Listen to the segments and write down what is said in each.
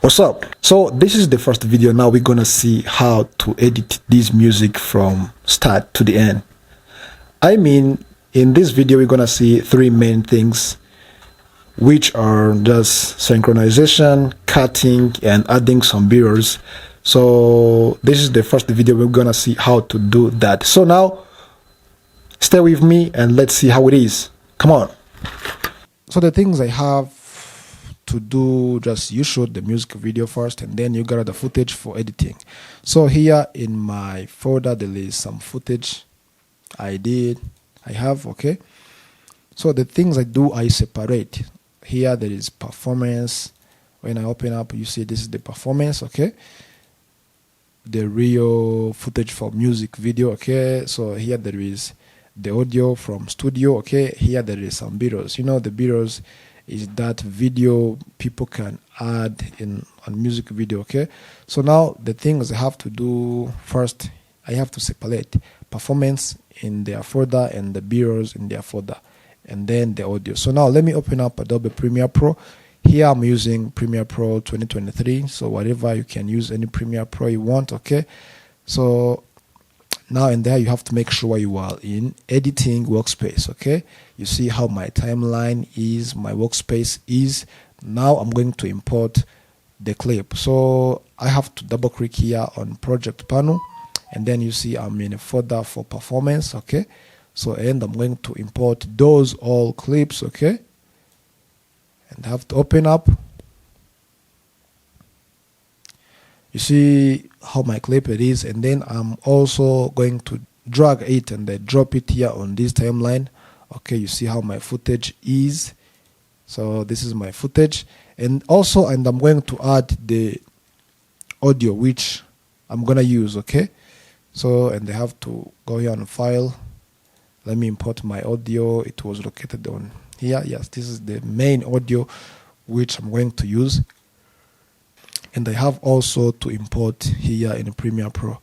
What's up? So this is the first video. Now we're gonna see how to edit this music from start to the end. I mean, in this video we're gonna see three main things, which are just synchronization, cutting, and adding some B-rolls. So this is the first video. We're gonna see how to do that. So now stay with me and let's see how it is. Come on. So the things I have to do, just you shoot the music video first and then you gather the footage for editing. So here in my folder there is some footage I have. Okay, so the things I do, I separate. Here there is performance. When I open up, you see this is the performance. Okay, the real footage for music video. Okay, so here there is the audio from studio. Okay, here there is some B-rolls. You know, the B-rolls is that video people can add in on music video. Okay, so now the things I have to do first, I have to separate performance in their folder and the B-rolls in their folder, and then the audio. So now let me open up Adobe Premiere Pro. Here I'm using Premiere Pro 2023, so whatever, you can use any Premiere Pro you want. Okay, so now in there you have to make sure you are in editing workspace. Okay, you see how my timeline is, my workspace is. Now I'm going to import the clip, so I have to double click here on project panel, and then you see I'm in a folder for performance. Okay, so and I'm going to import those all clips. Okay, and I have to open up. You see how my clip it is, and then I'm also going to drag it and then drop it here on this timeline. Okay, you see how my footage is. So this is my footage, and I'm going to add the audio which I'm gonna use. Okay, so and I have to go here on file. Let me import my audio. It was located on here. Yes, this is the main audio which I'm going to use. And I have also to import here in Premiere Pro,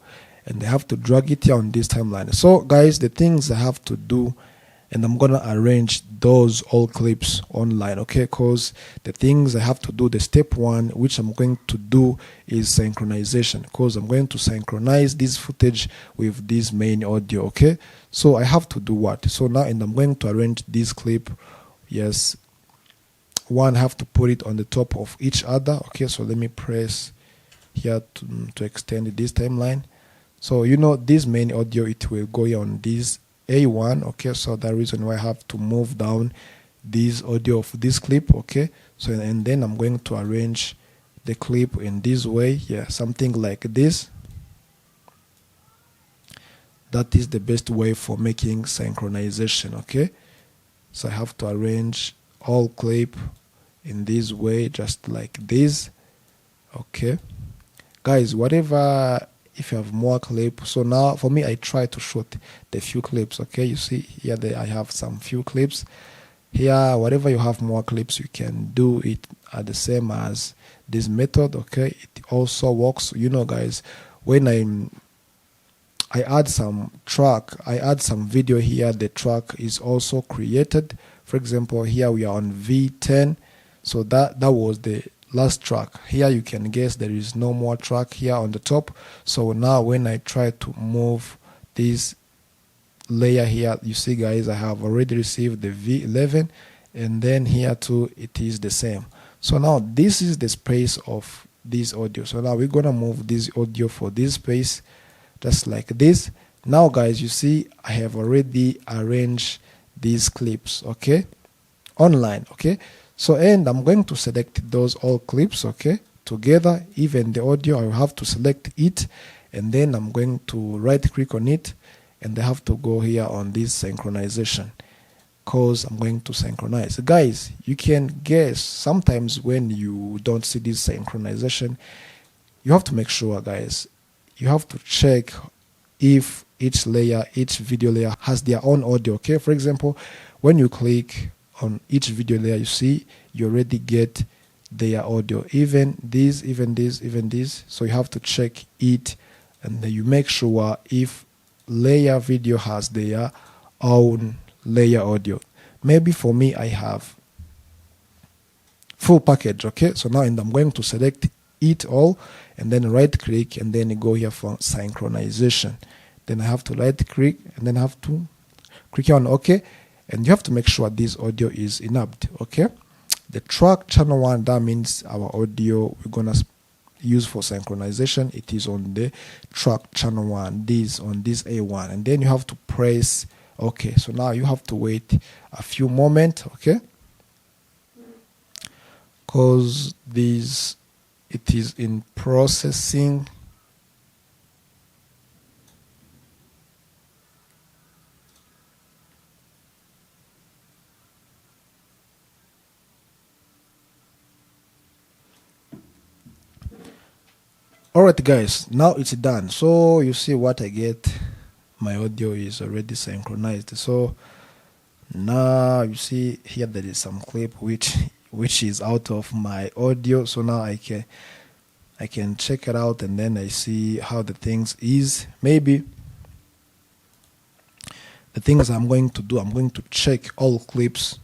and I have to drag it here on this timeline. So guys, the things I have to do, and I'm gonna arrange those all clips online. Okay, because the things I have to do, the step one which I'm going to do is synchronization, because I'm going to synchronize this footage with this main audio. Okay, so I have to do what? So now, and I'm going to arrange this clip. Yes, one have to put it on the top of each other. Okay, so let me press here to extend this timeline. So you know, this main audio, it will go on this A1. Okay, so the reason why I have to move down this audio of this clip. Okay, so and then I'm going to arrange the clip in this way. Yeah, something like this. That is the best way for making synchronization. Okay, so I have to arrange all clip in this way, just like this. Okay guys, whatever, if you have more clips. So now for me, I try to shoot the few clips. Okay, you see here I have some few clips here. Whatever you have more clips, you can do it at the same as this method. Okay, it also works. You know guys, when I add some track, I add some video here, the track is also created. For example, here we are on V10. So that was the last track. Here you can guess there is no more track here on the top. So now when I try to move this layer here, you see guys, I have already received the V11, and then here too it is the same. So now this is the space of this audio. So now we're gonna move this audio for this space, just like this. Now guys, you see I have already arranged these clips, okay, online. Okay, so and I'm going to select those all clips, okay, together. Even the audio, I will have to select it, and then I'm going to right click on it, and I have to go here on this synchronization, because I'm going to synchronize. Guys, you can guess sometimes when you don't see this synchronization, you have to make sure, guys, you have to check if each layer, each video layer has their own audio. Okay, for example, when you click on each video layer, you see you already get their audio, even this, even this, even this. So you have to check it, and then you make sure if layer video has their own layer audio. Maybe for me, I have full package. Okay, so now I'm going to select it all, and then right click, and then go here for synchronization. Then I have to right click, and then I have to click on OK, and you have to make sure this audio is enabled. Okay, the track channel 1, that means our audio we're gonna use for synchronization, it is on the track channel 1, this on this A1, and then you have to press OK. So now you have to wait a few moments, okay, because this it is in processing. Alright guys, now it's done. So you see what I get, my audio is already synchronized. So now you see here there is some clip which is out of my audio. So now I can check it out, and then I see how the things is. Maybe the things I'm going to do, I'm going to check all clips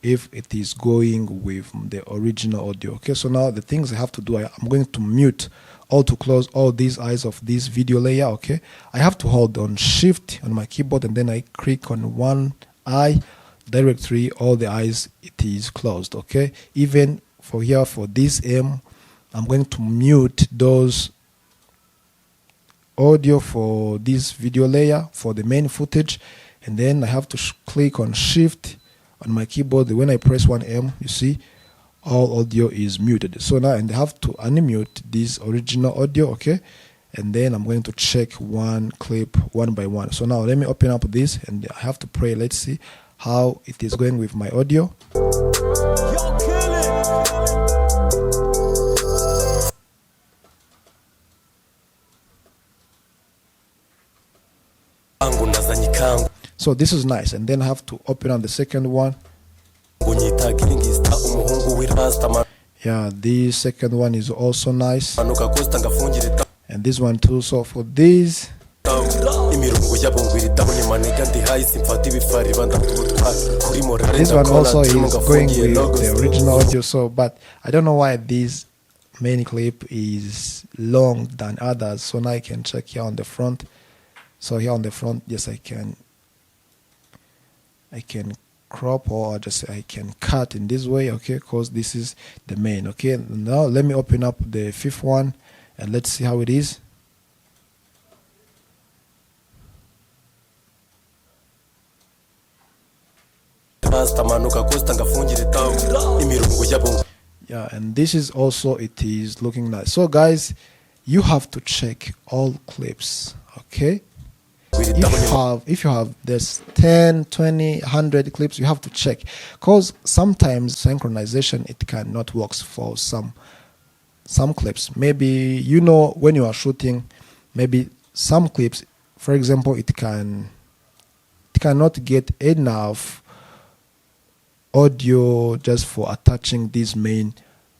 if it is going with the original audio. Okay, so now the things I have to do, I'm going to mute all to close all these eyes of this video layer. Okay, I have to hold on shift on my keyboard, and then I click on one eye directly, all the eyes it is closed. Okay, even for here for this I'm going to mute those audio for this video layer for the main footage, and then I have to click on shift on my keyboard. When I press 1M, you see all audio is muted. So now, and I have to unmute this original audio, okay, and then I'm going to check one clip one by one. So now let me open up this, and I have to pray. Let's see how it is going with my audio. So this is nice, and then I have to open on the second one. Yeah, this second one is also nice, and this one too. So for this, this one also is going with the original audio. So, but I don't know why this main clip is long than others. So now I can check here on the front. So here on the front, yes, I can crop, or just I can cut in this way, okay, because this is the main. Okay, now let me open up the fifth one, and let's see how it is. Yeah, and this is also, it is looking nice. So guys, you have to check all clips, okay. If you have this 10, 20, 100 clips, you have to check, because sometimes synchronization, it cannot work for some clips. Maybe, you know, when you are shooting, maybe some clips, for example, it cannot get enough audio just for attaching this main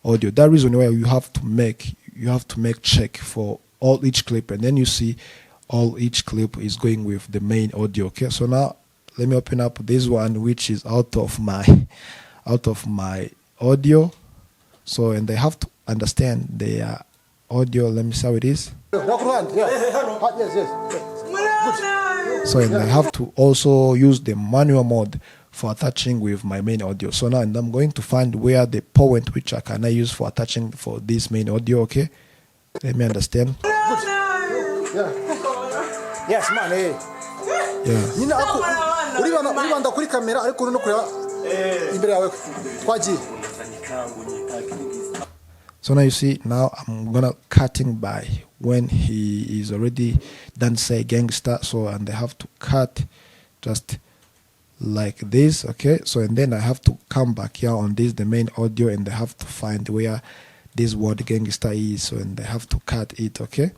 audio. That reason why you have to make check for all each clip, and then you see all each clip is going with the main audio. Okay, so now let me open up this one, which is out of my audio. So, and they have to understand their audio. Let me see how it is. So, and I have to also use the manual mode for attaching with my main audio. So now, and I'm going to find where the point which I can use for attaching for this main audio. Okay, let me understand. Yes, man. Yeah. So now you see, now I'm gonna cutting by when he is already done say gangster. So, and I have to cut just like this, okay. So, and then I have to come back here on this the main audio, and I have to find where this word gangster is. So, and I have to cut it, okay.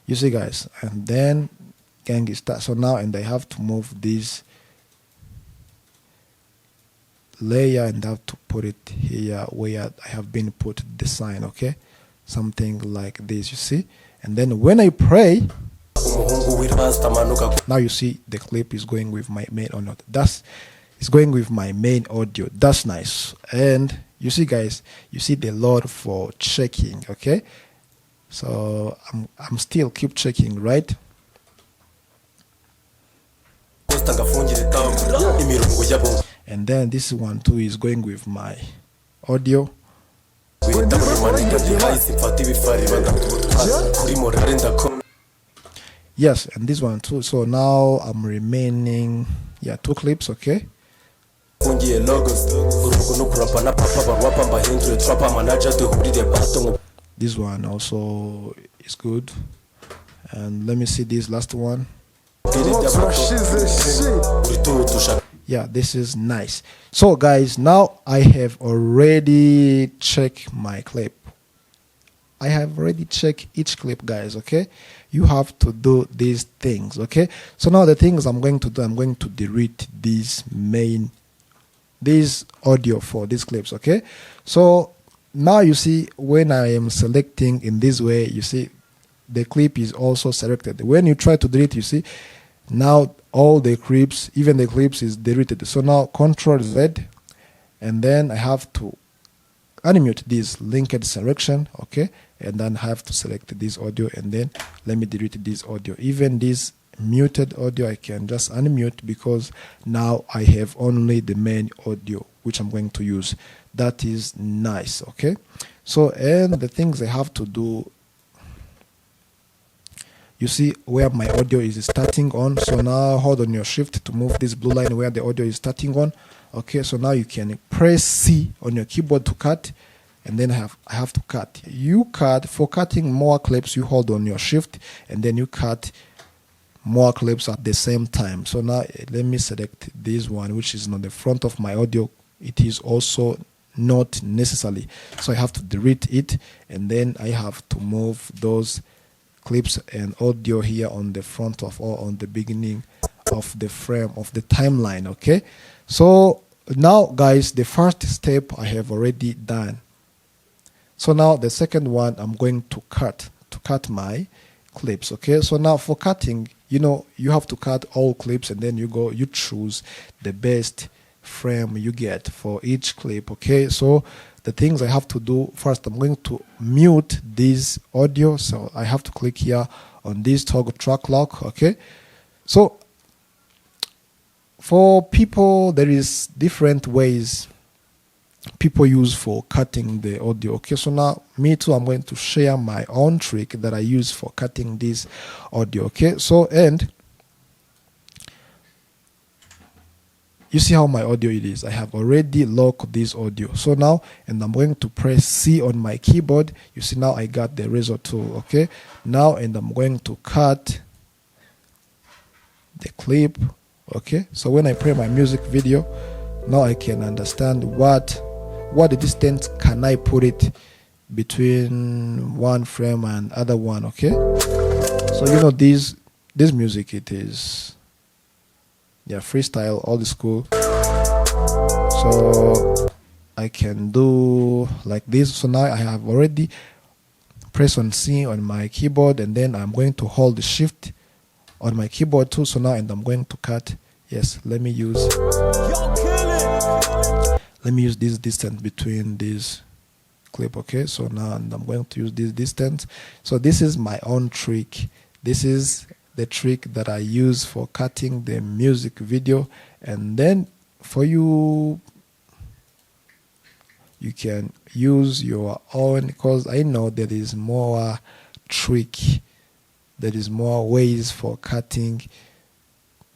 You see guys, and then gangster. So now, and I have to move this layer, and I have to put it here where I have been put the sign, okay, something like this, you see. And then when I pray, Now you see the clip is going with my main audio. It's going with my main audio. That's nice. And you see, guys, you see the load for checking. Okay, so I'm still keep checking, right? And then this one too is going with my audio. Yes, and this one too. So now I'm remaining, yeah, 2 clips. Okay, this one also is good. And let me see this last one. Yeah, this is nice. So guys, now I have already checked my clip. I have already checked each clip, guys. Okay, you have to do these things. Okay, so now the things I'm going to do, I'm going to delete this audio for these clips. Okay, so now you see when I am selecting in this way, you see the clip is also selected. When you try to delete, you see now all the clips, even the clips, is deleted. So now Control Z, and then I have to unmute this linked selection. Okay, and then I have to select this audio, and then let me delete this audio. Even this muted audio I can just unmute, because now I have only the main audio which I'm going to use. That is nice. Okay, so and the things I have to do, you see where my audio is starting on. So now hold on your shift to move this blue line where the audio is starting on. Okay, so now you can press C on your keyboard to cut, and then I have to cut. You cut, for cutting more clips, you hold on your shift, and then you cut more clips at the same time. So now let me select this one, which is on the front of my audio. It is also not necessary, so I have to delete it, and then I have to move those clips and audio here on the front of, or on the beginning of the frame of the timeline. Okay, so now guys, the first step I have already done. So now the second one, I'm going to cut my clips. Okay, so now for cutting, you know, you have to cut all clips, and then you choose the best frame you get for each clip. Okay, so the things I have to do, first I'm going to mute this audio, so I have to click here on this toggle track lock. Okay, so for people, there is different ways people use for cutting the audio. Okay, so now me too, I'm going to share my own trick that I use for cutting this audio. Okay, so and you see how my audio it is. I have already locked this audio. So now, and I'm going to press C on my keyboard. You see now I got the razor tool. Okay, now, and I'm going to cut the clip. Okay, so when I play my music video, now I can understand what the distance can I put it between one frame and other one. Okay, so you know this music, it is, yeah, freestyle, old school. So I can do like this. So now I have already pressed on C on my keyboard, and then I'm going to hold the shift on my keyboard too. So now, and I'm going to cut. Yes, let me use this distance between this clip. Okay, so now, and I'm going to use this distance. So this is my own trick. This is the trick that I use for cutting the music video. And then for you can use your own, because I know there is more trick, there is more ways for cutting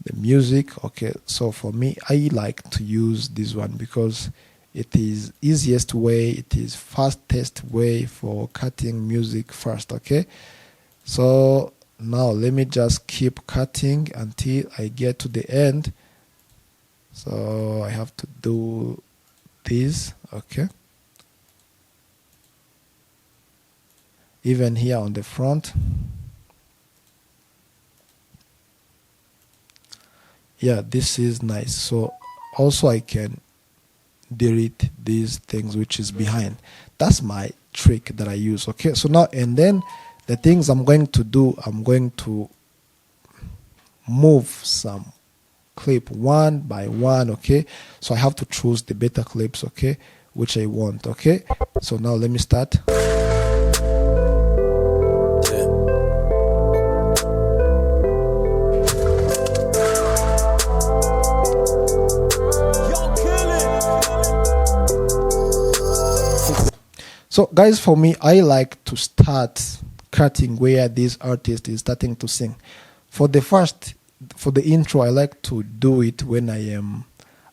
the music. Okay, so for me, I like to use this one because it is easiest way, it is fastest way for cutting music first. Okay, so now let me just keep cutting until I get to the end. So I have to do this. Okay, even here on the front. Yeah, this is nice. So also I can delete these things which is behind. That's my trick that I use. Okay, so now, and then the things I'm going to do, I'm going to move some clip one by one, okay? So I have to choose the better clips, okay, which I want, okay? So now let me start. So guys, for me, I like to start cutting where this artist is starting to sing. For the intro, I like to do it when I am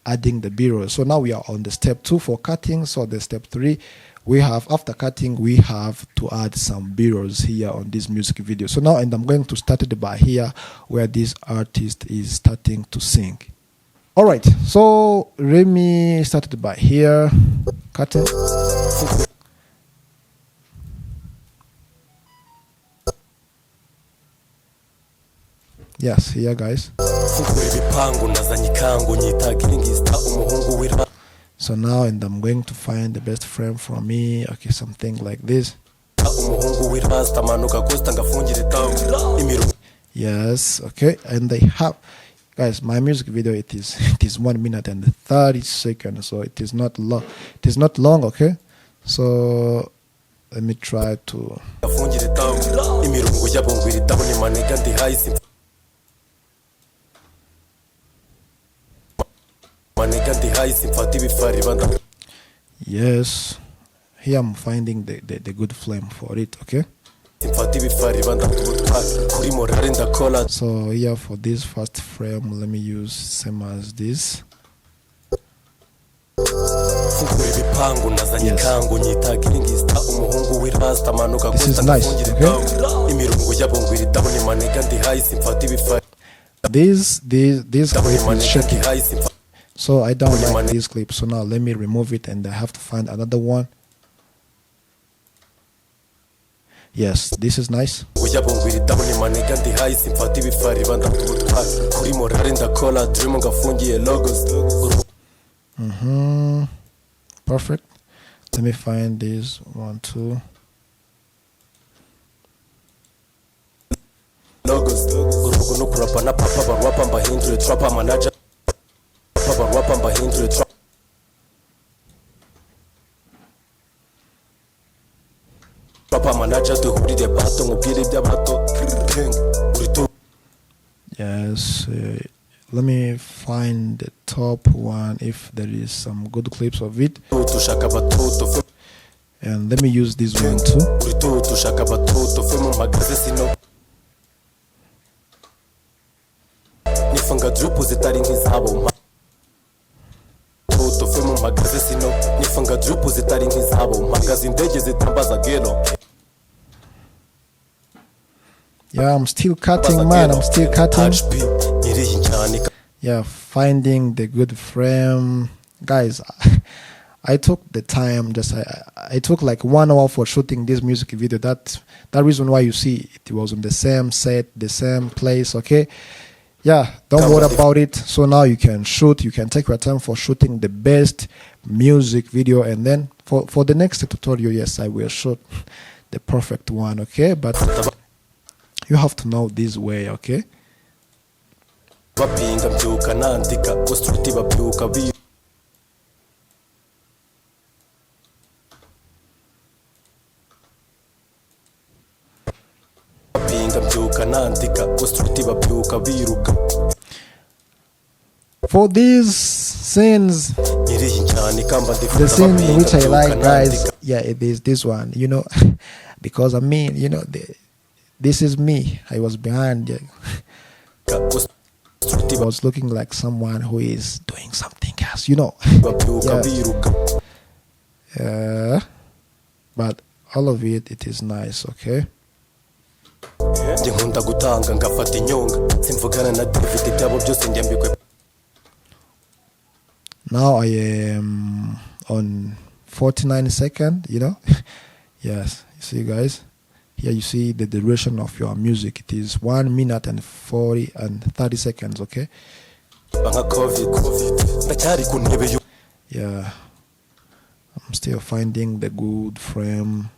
adding the B-roll. So now we are on the step 2 for cutting. So the step 3, we have, after cutting, we have to add some B-rolls here on this music video. So now, and I'm going to start it by here where this artist is starting to sing. All right, so let me start it by here, cutting. Yes, here guys. So now, and I'm going to find the best frame for me. Okay, something like this. Yes, okay, and they have, guys, my music video, it is 1 minute and 30 seconds, so it is not long. It is not long, okay. So let me try to. Yes, here I'm finding the good flame for it, okay. So here for this first frame, let me use same as this. Yes. This is nice, okay. This clip is shaky, so I don't like this clip. So now let me remove it, and I have to find another one. Yes, this is nice. Perfect. Let me find this one too. Yes, let me find the top one if there is some good clips of it, and let me use this one too. Yeah, I'm still cutting, man. I'm still cutting. Yeah, finding the good frame, guys. I took the time. I took like 1 hour for shooting this music video. That reason why you see it was on the same set, the same place. Okay. Yeah, don't worry about it. So now you can shoot. You can take your time for shooting the best music video, and then for the next tutorial, yes, I will shoot the perfect one. Okay, but you have to know this way, okay? For these scenes, the scene which I like, guys, yeah, it is this one, you know, because I mean, you know, this is me. I was behind. I was looking like someone who is doing something else, you know. Yeah. But all of it, it is nice, okay? Now I am on 49 seconds, you know. Yes, you see, guys. Here you see the duration of your music. It is 1 minute and 30 seconds, okay? Yeah. I'm still finding the good frame.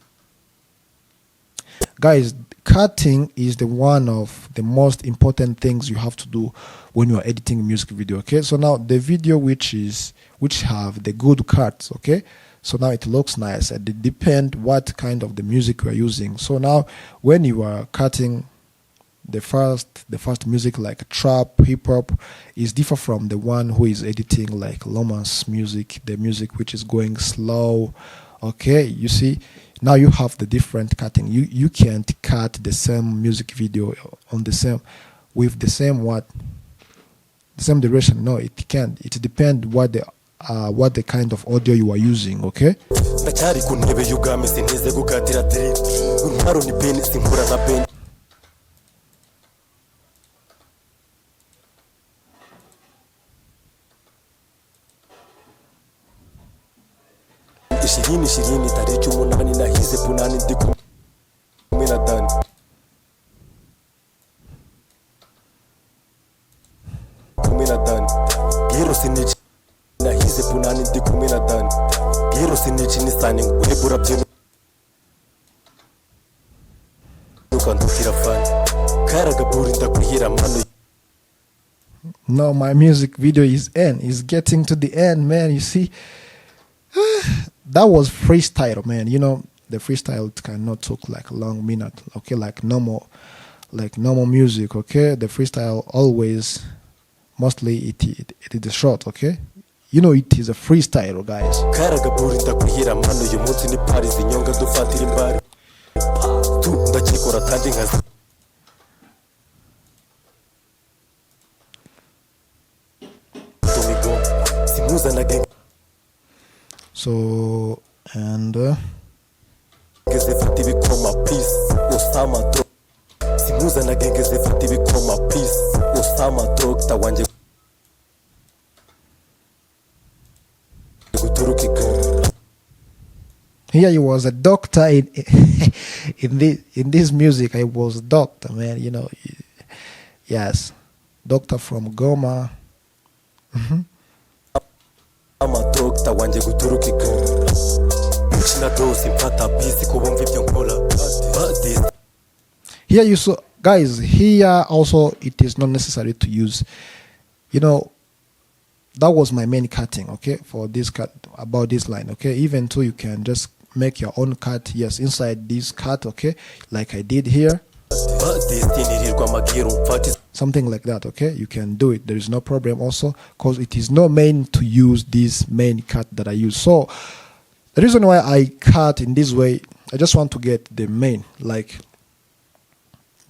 Guys, cutting is the one of the most important things you have to do when you are editing a music video. Okay, so now the video which have the good cuts, okay, so now it looks nice, and it depends what kind of the music you are using. So now when you are cutting the first music like trap, hip hop, is different from the one who is editing like romance music, the music which is going slow. Okay, you see, now you have the different cutting. You can't cut the same music video on the same with the same duration. No, it can't. It depends what the kind of audio you are using. Okay. Ishirini tariki umunani nahize punani ndi kumwe na Dani. Giro sinichi nahize punani ndi kumwe na Dani. Giro sinichi ni sani ngwebura byino ukandukira fani karaga buri ndakuhira mano. No, my music video is getting to the end, man. You see, that was freestyle, man. You know, the freestyle cannot took like a long minute, okay, like normal music, okay. The freestyle always, mostly it is short, okay. You know, it is a freestyle, guys. So, and here he was a doctor in in this music. I was a doctor, man. You know, yes, doctor from Goma. Here you saw, guys, here also it is not necessary to use, you know, that was my main cutting, okay, for this cut, about this line, okay. Even though you can just make your own cut, yes, inside this cut, okay, like I did here, something like that, okay. You can do it, there is no problem also, because it is not meant to use this main cut that I use. So the reason why I cut in this way, I just want to get the main, like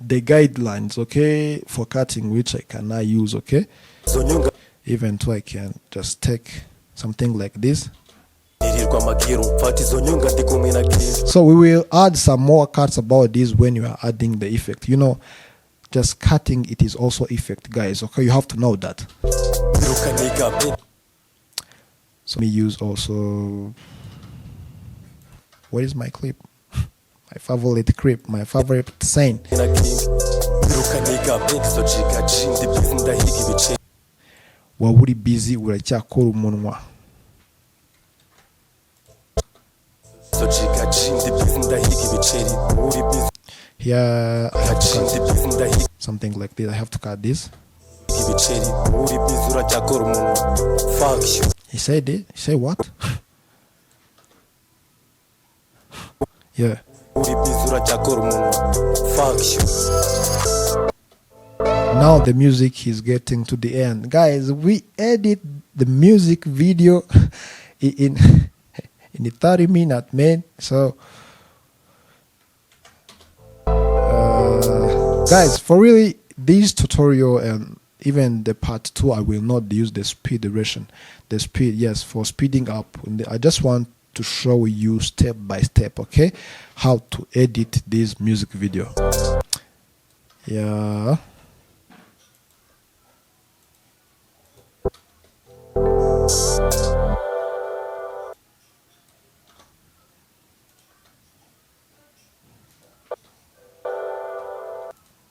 the guidelines, okay, for cutting, which I cannot use, okay. Even though I can just take something like this. So we will add some more cuts about this when you are adding the effect. You know, just cutting, it is also effect, guys, okay. You have to know that. So me use also, what is my clip? My favorite clip, my favorite scene. Waburi busy uracyakora umunwa. Here I have to cut something like this. I have to cut this. He said it. He said what? Yeah. Now the music is getting to the end, guys. We edit the music video in 30 minutes, man. So guys, for really this tutorial and even the part 2, I will not use the speed duration, the speed, yes, for speeding up. I just want to show you step by step, okay, how to edit this music video. Yeah.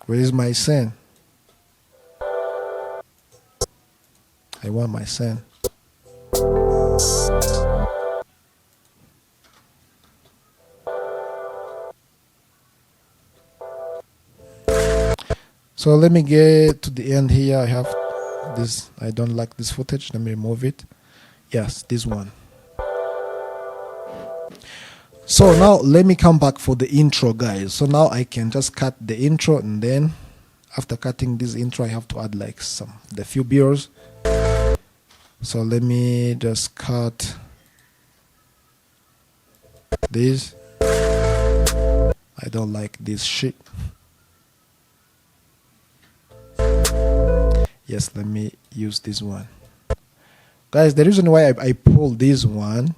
Where is my scene? I want my scene. So let me get to the end here. I have this. I don't like this footage. Let me remove it. Yes, this one. So now let me come back for the intro, guys. So now I can just cut the intro, and then after cutting this intro I have to add like the few beers. So let me just cut this. I don't like this shit. Yes, let me use this one. Guys, the reason why I pulled this one,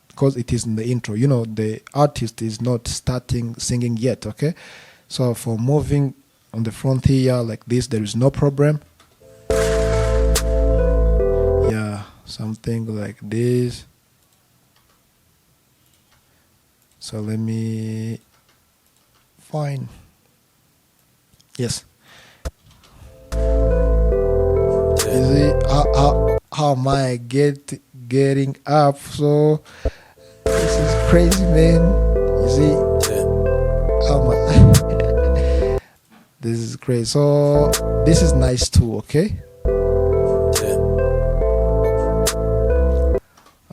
because it is in the intro. You know, the artist is not starting singing yet, okay? So for moving on the front here like this, there is no problem. Yeah, something like this. So let me find. Yes. You see how am I getting up? So this is crazy, man. You see, this is crazy. So this is nice too, okay?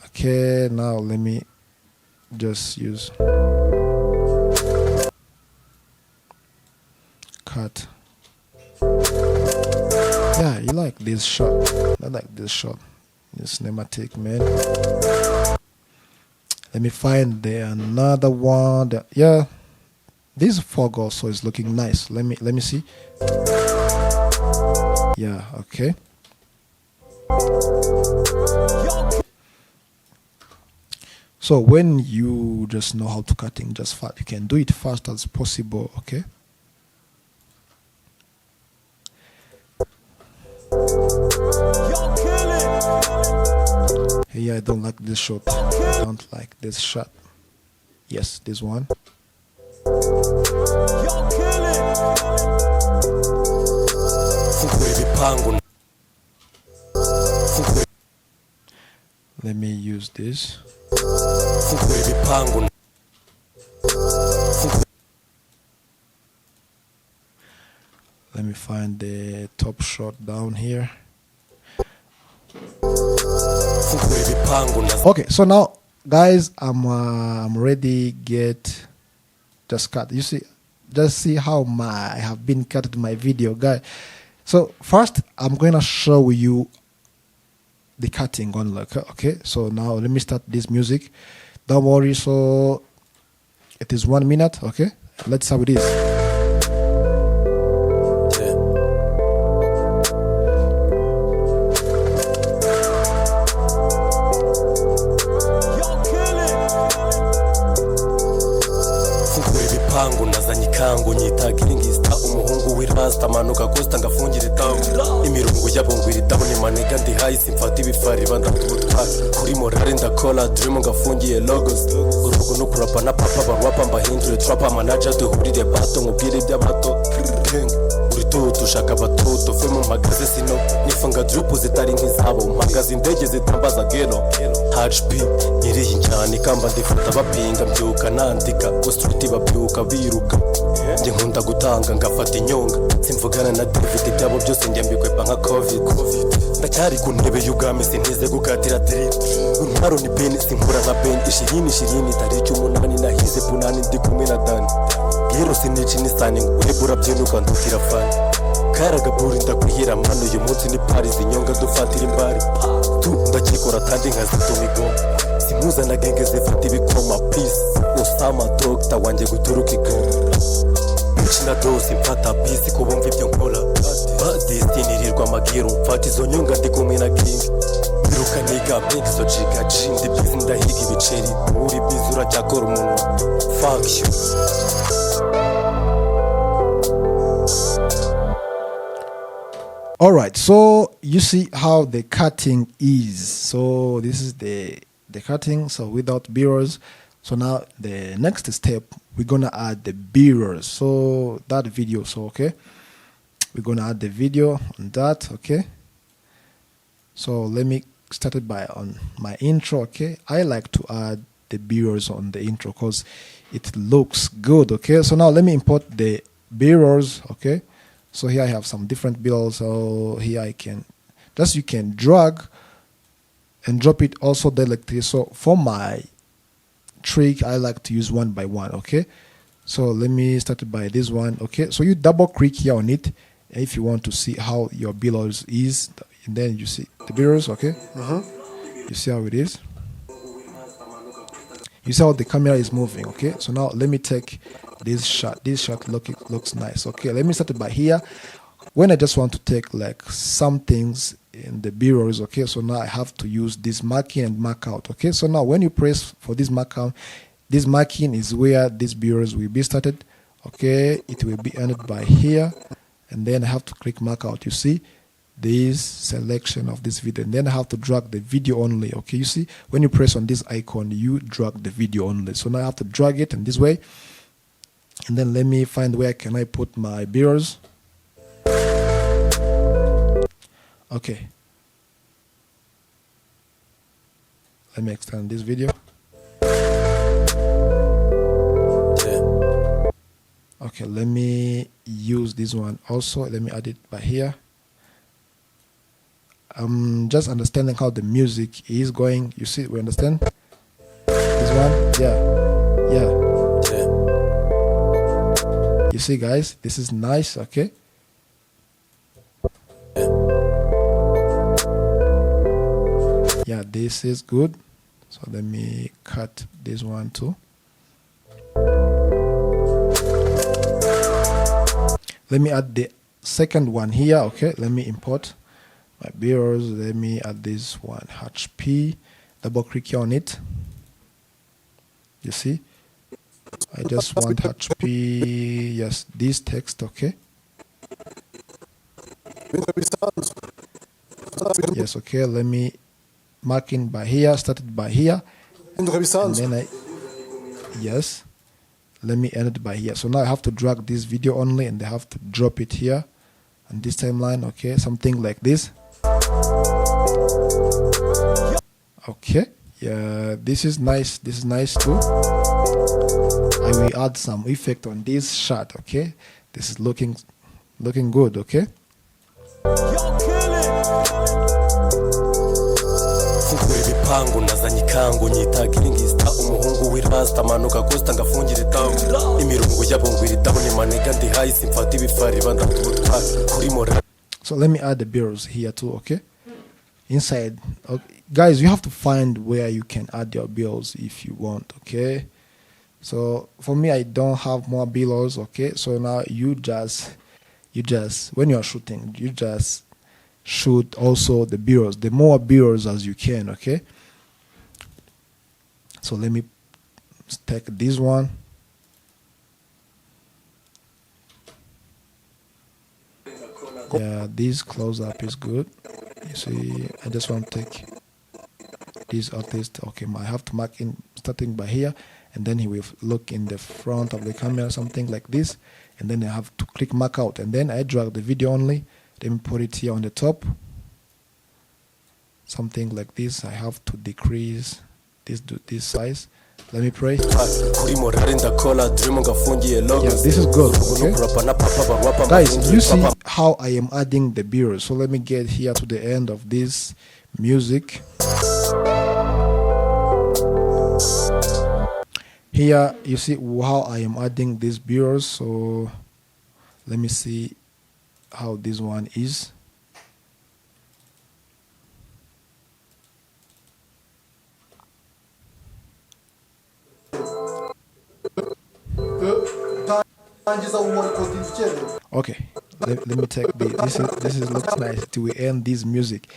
Okay, now let me just use cut. Yeah, you like this shot. I like this shot. This cinematic, man. Let me find another one. Yeah, this fog also is looking nice. Let me see. Yeah, okay. So when you just know how to cutting just fast, you can do it fast as possible, okay? Yeah, I don't like this shot. I don't like this shot. Yes, this one. Let me use this. Let me find the top shot down here. Okay, so now guys, I'm ready. Just cut. You see, just see how I have been cutting my video, guys. So first I'm going to show you the cutting on look. Okay, so now let me start this music. Don't worry. So it is 1 minute. Okay, let's see how it is. Kangu nyitaga ingista umuhungu w'irasta manuka costa ngafungira itamu imirongo yabongwira itamu ni maniga ndi high simfata ibifari bandamutwa kuri morale ndakora dream ngafungiye logos urugo no kurapa na papa barwapa mbahindure trapper manager duhurire bato nkubwire iby'abato uritutu ushaka batuto fe mu magaze sino nifanga drip zitari nk'izabo mpagaze indege zitambaza gelo HP nyiriye cyane kamba ndifata bapinga mbyuka nandika constructi babyuka biruka nje nkunda gutanga ngafata inyonga simvugana na David byabo byose njye mbikwepa nka covid ndacyari ku ntebe y'ubwami sintize gukatira trip untaro ni pen sinkura nka pen ishirini tariki 8 nahize punani ndi kumwe na Dan gero sinici nisane ngwebura byinuka ndutira fani karaga buri ndakwihira mano uyu munsi ni Paris inyonga dufatira imbari tu ndakikora kandi nkazitumigo simuza na genge zifata ibikoma peace Osama doctor wanje guturuka igoma na dosi mfata bisi kubumva ibyo nkora badestinirirwa amagiro mfata izo nyonga ndi kumwe na king biruka niga mixo chiga chindi bizi ndahiga ibiceri uri bizi uracyakora umunwa fuck you. All right, so you see how the cutting is. So this is the cutting, so without B-rolls. So now the next step, we're gonna add the B-rolls. So that video, so okay, we're gonna add the video on that. Okay, so let me start it by on my intro. Okay, I like to add the B-rolls on the intro because it looks good. Okay, so now let me import the B-rolls. Okay, So here I have some different bills. So here I can you can drag and drop it also directly. So for my trick, I like to use one by one. Okay, so let me start by this one. Okay, so you double click here on it if you want to see how your bills is, and then you see the bills. Okay, you see how it is. You see how the camera is moving. Okay, so now let me take this shot. This shot looks nice. Okay, let me start by here. When I just want to take like some things in the bureaus, okay, so now I have to use this marking and mark out. Okay, so now when you press for this mark out, this marking is where these bureaus will be started. Okay, it will be ended by here, and then I have to click mark out. You see this selection of this video, and then I have to drag the video only. Okay, you see when you press on this icon, you drag the video only. So now I have to drag it in this way, and then let me find where can I put my bureaus. Okay, let me extend this video. Okay, let me use this one also. Let me add it by here. I'm just understanding how the music is going. You see, we understand this one. Yeah. You see, guys, this is nice. Okay, yeah, this is good. So let me cut this one too. Let me add the second one here. Okay, let me import my bureaus. Let me add this one, HP. Double click here on it. You see, I just want HP. Yes, this text. Okay. Yes. Okay. Let me mark in by here. Started by here. And then yes. Let me end it by here. So now I have to drag this video only, and I have to drop it here on this timeline. Okay, something like this. Okay, yeah, this is nice. This is nice too. I will add some effect on this shot. Okay, this is looking good. Okay. ibipangu nazanye ikangu nyitagira ingista umuhungu w'irasta manuka costa ngafungira itawu imirongo yabongwira itawu ni manega ndi high simfata ibifari bandabutwa kuri mora. So let me add the bills here too. Okay, inside. Okay. Guys, you have to find where you can add your bills if you want. Okay, so for me, I don't have more bills. Okay, so now you just when you are shooting, you just shoot also the bureaus, the more bureaus as you can. Okay, so let me take this one. Yeah, this close up is good. You see, I just want to take this artist. Okay, I have to mark in starting by here, and then he will look in the front of the camera, something like this, and then I have to click mark out, and then I drag the video only. Let me put it here on the top, something like this. I have to decrease this size. Let me pray. Yeah, this is good. Okay, guys, you see how I am adding the bureau. So let me get here to the end of this music. Here you see how I am adding these bureaus. So let me see how this one is. Okay, let me take this is looks nice till we end this music.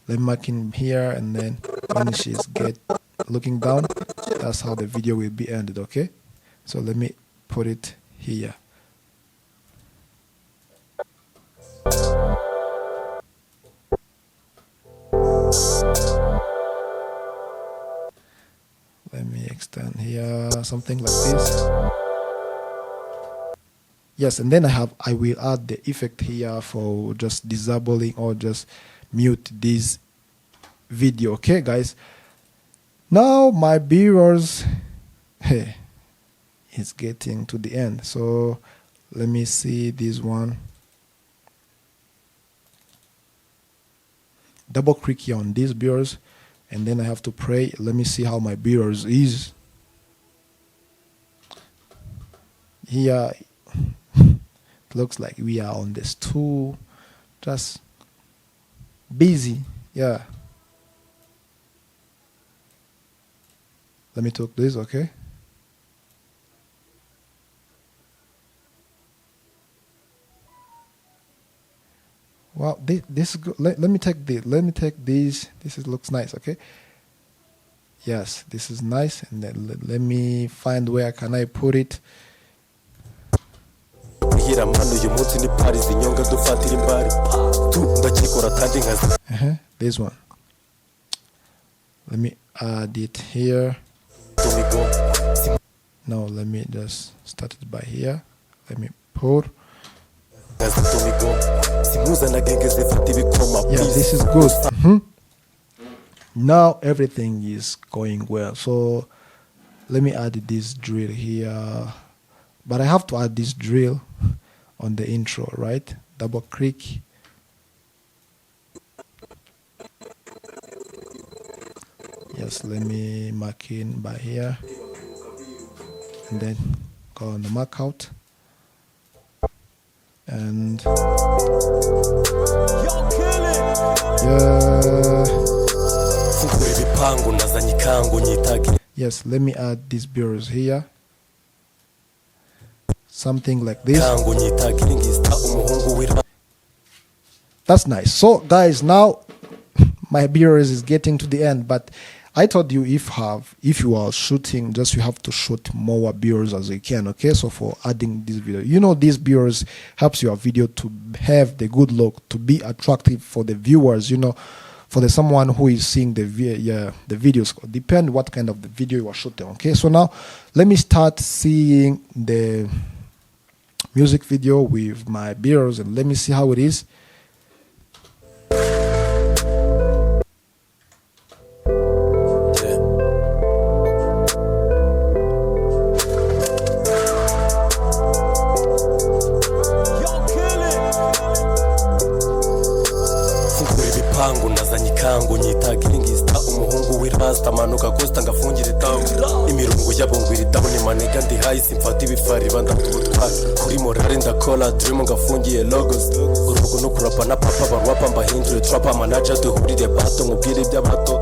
Let me mark in here, and then when she's looking down, that's how the video will be ended. Okay, so let me put it here. Let me extend here, something like this. Yes, and then I will add the effect here for just disabling or just mute this video. Okay, guys. Now my viewers, hey, it's getting to the end. So let me see this one. double click here on these mirrors, and then I have to pray. Let me see how my mirrors is. Here it looks like we are on this tool, just busy. Yeah, let me take this. Okay, well, this is good. Let me take this. Let me take these. Looks nice. Okay, yes, this is nice. And then let me find where can I put it. This one. Let me add it here. No, let me just start it by here. Let me put. Yeah, this is good. Now everything is going well. So let me add this drill here. But I have to add this drill on the intro, right? Double click. Yes, let me mark in by here. And then go on the mark out. And yes, let me add these mirrors here. Something like this. That's nice. So guys, now my mirrors is getting to the end, but I told you if you are shooting, just you have to shoot more mirrors as you can. Okay, so for adding this video, these mirrors helps your video to have the good look, to be attractive for the viewers, for the someone who is seeing the videos. Depend what kind of the video you are shooting. Okay, so now let me start seeing the music video with my mirrors and let me see how it is. Kangu nyitagira ingista umuhungu w'irasta manuka kosta ngafungira itawo imirungu yabongwira itawo ni manega ndi high simfata ibifari bandakutwa kuri morale ndakora dream ngafungiye logos urugo no kurapa na papa barwapa mbahindure trapper manager duhurire bato nkubwire iby'abato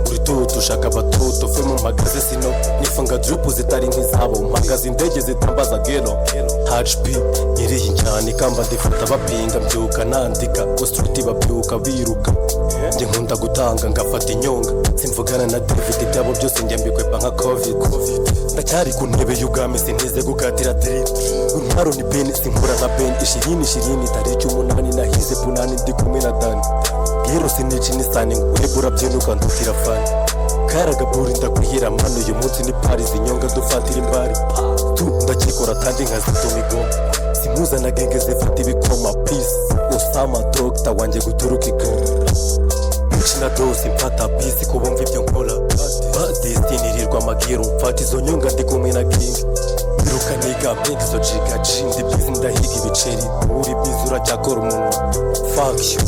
uritutu shaka batuto fe mu magaze sino nifanga drip zitari nk'izabo mpagaze indege zitambaza gelo HP nyiriye cyane kamba ndifata bapinga mbyuka nandika constructi babyuka biruka nje nkunda gutanga ngafata inyonga simvugana na David ibyabo byose njye mbikwepa nka covid ndacyari ku ntebe y'ugame sintize gukatira drip untaro ni pen sinkura nka pen ishirini tariki 8 nahize punani ndi kumwe na Dan gero sinici nisane ngwebura byenuka ndutira fani karagaburi ndakwihira mano uyu munsi ni Paris inyonga dufatira imbari tu ndakikora kandi nkazitumigo simuza na genge zifata ibikoma peace Osama doctor wanje guturuka igoma na dosi mfata bisi ko bumva ibyo nkora badestinirirwa magiro mfata izo nyonga ndi kumwe na king biruka niga mix zo chiga chindi bizi ndahiga ibiceri uri bizi uracyakora umunwa fuck you.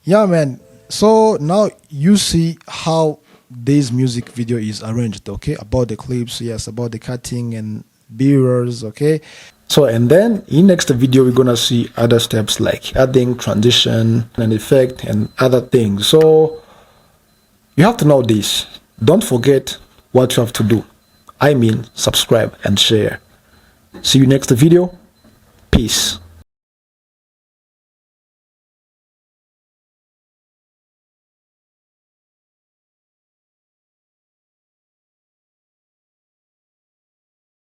Yeah, man. So now you see how this music video is arranged, okay? About the clips, yes, about the cutting and mirrors, okay? So, and then in next video, we're gonna see other steps like adding transition and effect and other things. So you have to know this. Don't forget what you have to do. I mean, subscribe and share. See you next video. Peace.